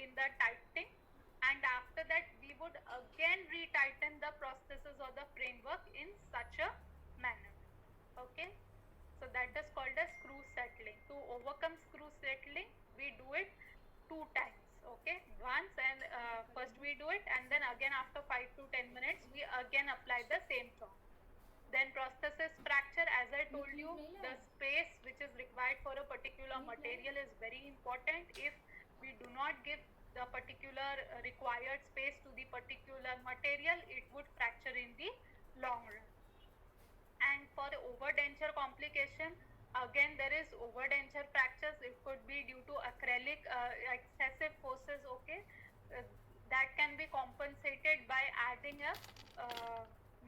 in the tightening, and after that we would again retighten the prosthesis or the framework in such a manner. Okay, so that is called as screw settling. To overcome screw settling, we do it 2 times. Okay, once, and first we do it, and then again after 5 to 10 minutes we again apply the same torque. Then prosthesis fracture, as I told you, the space which is required for a particular material is very important. If we do not give the particular required space to the particular material, it would fracture in the long run. And for overdenture complication, again there is overdenture fractures. It could be due to acrylic excessive forces. Okay, uh, that can be compensated by adding a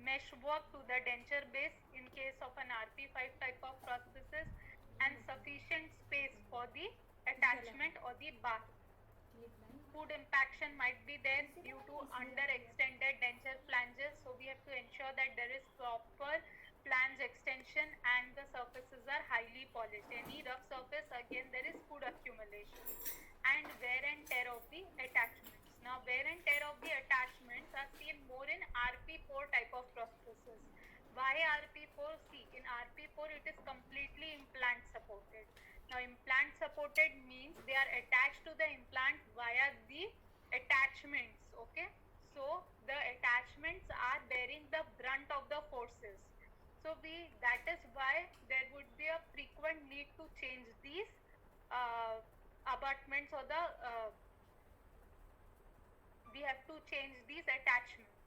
mesh work to the denture base in case of an RP5 type of prosthesis, and sufficient space for the attachment or the bar. Food impaction might be there due to underextended denture flanges, so we have to ensure that there is proper flange extension and the surfaces are highly polished. Any rough surface, again there is food accumulation. And wear and tear of the attachments. Now wear and tear of the attachments are seen more in RP4 type of prosthesis. Why RP4? See, in RP4 it is completely implant supported. Now implant supported means they are attached to the implant via the attachments. Okay, so the attachments are bearing the brunt of the forces. So that is why there would be a frequent need to change these abutments, or we have to change these attachments.